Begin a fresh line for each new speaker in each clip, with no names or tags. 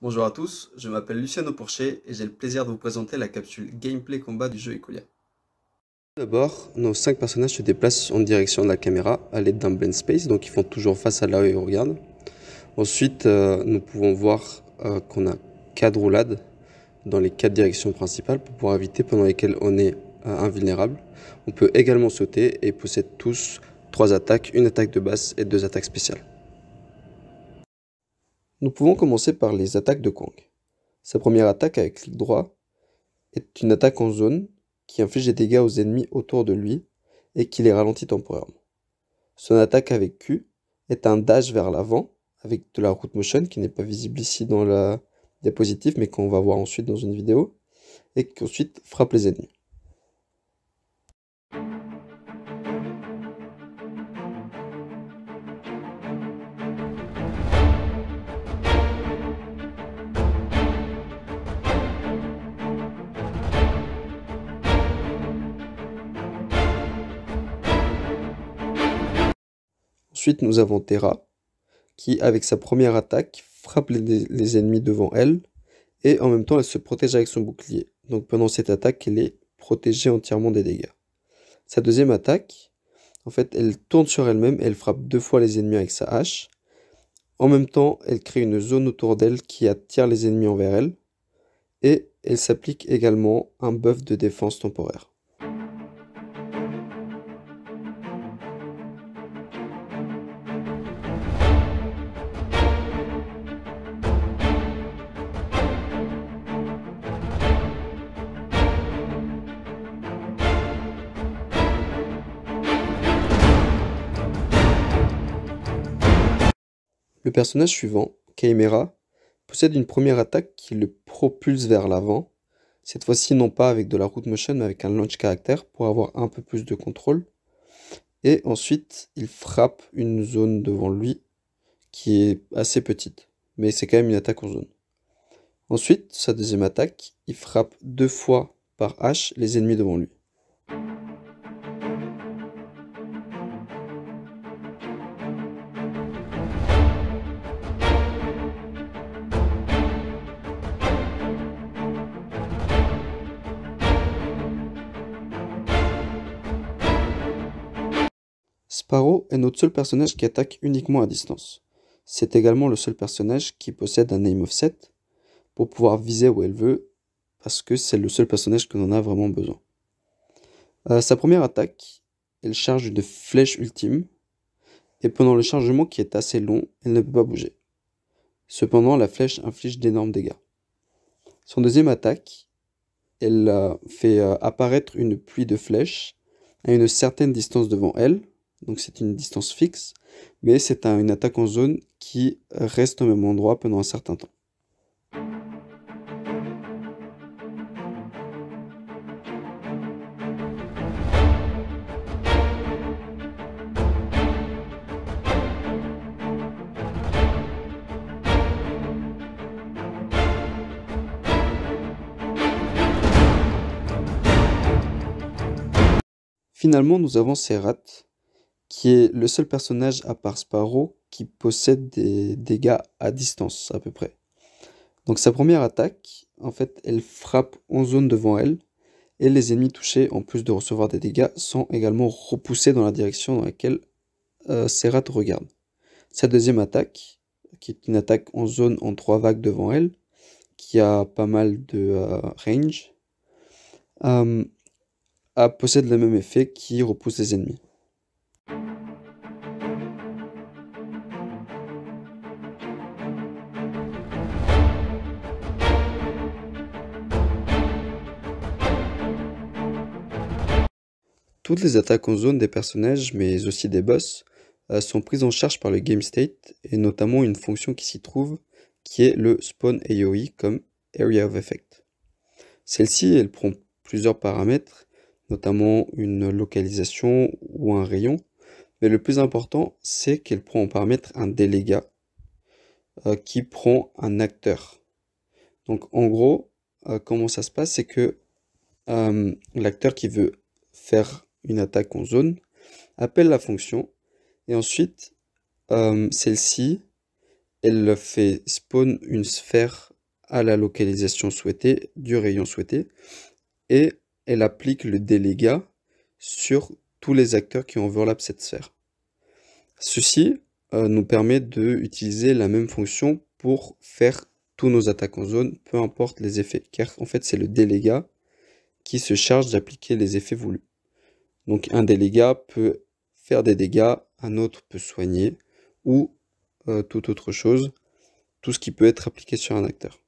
Bonjour à tous, je m'appelle Luciano Porcher et j'ai le plaisir de vous présenter la capsule Gameplay Combat du jeu Ecolia. D'abord, nos 5 personnages se déplacent en direction de la caméra à l'aide d'un blend space, donc ils font toujours face à là où ils regardent. Ensuite, nous pouvons voir qu'on a 4 roulades dans les 4 directions principales pour pouvoir éviter pendant lesquelles on est invulnérable. On peut également sauter et possède tous 3 attaques, une attaque de base et 2 attaques spéciales. Nous pouvons commencer par les attaques de Kang. Sa première attaque avec clic droit est une attaque en zone qui inflige des dégâts aux ennemis autour de lui et qui les ralentit temporairement. Son attaque avec Q est un dash vers l'avant avec de la route motion qui n'est pas visible ici dans la diapositive mais qu'on va voir ensuite dans une vidéo et qui ensuite frappe les ennemis. Ensuite, nous avons Terra, qui, avec sa première attaque, frappe les ennemis devant elle, et en même temps, elle se protège avec son bouclier. Donc pendant cette attaque, elle est protégée entièrement des dégâts. Sa deuxième attaque, en fait, elle tourne sur elle-même et elle frappe 2 fois les ennemis avec sa hache. En même temps, elle crée une zone autour d'elle qui attire les ennemis envers elle, et elle s'applique également un buff de défense temporaire. Le personnage suivant, Chimera, possède une première attaque qui le propulse vers l'avant, cette fois-ci non pas avec de la route motion mais avec un launch caractère pour avoir un peu plus de contrôle. Et ensuite, il frappe une zone devant lui qui est assez petite, mais c'est quand même une attaque en zone. Ensuite, sa deuxième attaque, il frappe 2 fois par hache les ennemis devant lui. Sparrow est notre seul personnage qui attaque uniquement à distance. C'est également le seul personnage qui possède un aim offset pour pouvoir viser où elle veut, parce que c'est le seul personnage que l'on a vraiment besoin. Sa première attaque, elle charge une flèche ultime, et pendant le chargement qui est assez long, elle ne peut pas bouger. Cependant, la flèche inflige d'énormes dégâts. Son deuxième attaque, elle fait apparaître une pluie de flèches à une certaine distance devant elle, donc c'est une distance fixe, mais c'est une attaque en zone qui reste au même endroit pendant un certain temps. Finalement, nous avons Serrat, qui est le seul personnage à part Sparrow qui possède des dégâts à distance à peu près. Donc sa première attaque, en fait, elle frappe en zone devant elle, et les ennemis touchés, en plus de recevoir des dégâts, sont également repoussés dans la direction dans laquelle Serrat regarde. Sa deuxième attaque, qui est une attaque en zone en 3 vagues devant elle, qui a pas mal de range, possède le même effet qui repousse les ennemis. Toutes les attaques en zone des personnages, mais aussi des boss, sont prises en charge par le Game State, et notamment une fonction qui s'y trouve, qui est le Spawn AoE comme Area of Effect. Celle-ci, elle prend plusieurs paramètres, notamment une localisation ou un rayon, mais le plus important, c'est qu'elle prend en paramètre un délégat qui prend un acteur. Donc en gros, comment ça se passe, c'est que l'acteur qui veut faire une attaque en zone appelle la fonction et ensuite celle-ci elle fait spawn une sphère à la localisation souhaitée du rayon souhaité et elle applique le délégat sur tous les acteurs qui enveloppent cette sphère. Ceci nous permet d'utiliser la même fonction pour faire tous nos attaques en zone, peu importe les effets, car en fait c'est le délégat qui se charge d'appliquer les effets voulus. Donc un délégat peut faire des dégâts, un autre peut soigner, ou toute autre chose, tout ce qui peut être appliqué sur un acteur.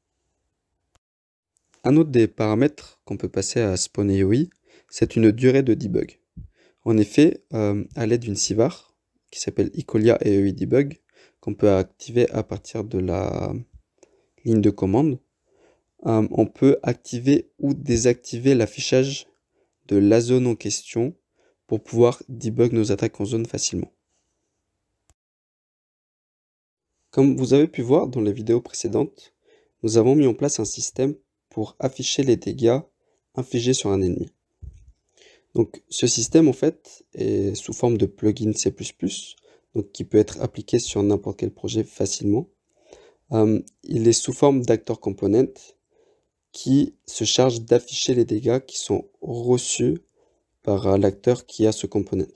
Un autre des paramètres qu'on peut passer à SpawnAOE, c'est une durée de debug. En effet, à l'aide d'une CIVAR, qui s'appelle Ecolia AOE Debug, qu'on peut activer à partir de la ligne de commande, on peut activer ou désactiver l'affichage de la zone en question pour pouvoir debug nos attaques en zone facilement. Comme vous avez pu voir dans les vidéos précédentes, nous avons mis en place un système pour afficher les dégâts infligés sur un ennemi. Donc ce système en fait est sous forme de plugin C++, donc qui peut être appliqué sur n'importe quel projet facilement. Il est sous forme d'actor component qui se charge d'afficher les dégâts qui sont reçus par l'acteur qui a ce component.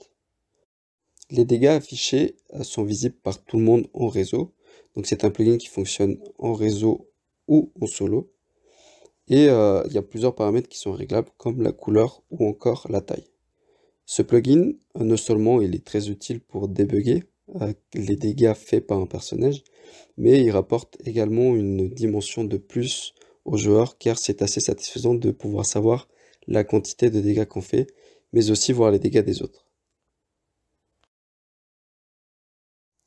Les dégâts affichés sont visibles par tout le monde en réseau. Donc c'est un plugin qui fonctionne en réseau ou en solo. Et il y a plusieurs paramètres qui sont réglables comme la couleur ou encore la taille. Ce plugin, non seulement il est très utile pour débugger les dégâts faits par un personnage, mais il rapporte également une dimension de plus aux joueurs car c'est assez satisfaisant de pouvoir savoir la quantité de dégâts qu'on fait, mais aussi voir les dégâts des autres.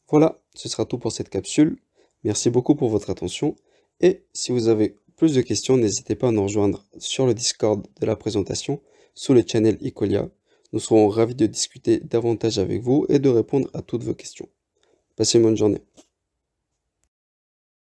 Voilà, ce sera tout pour cette capsule. Merci beaucoup pour votre attention. Et si vous avez plus de questions, n'hésitez pas à nous rejoindre sur le Discord de la présentation, sous le channel Ecolia. Nous serons ravis de discuter davantage avec vous et de répondre à toutes vos questions. Passez une bonne journée.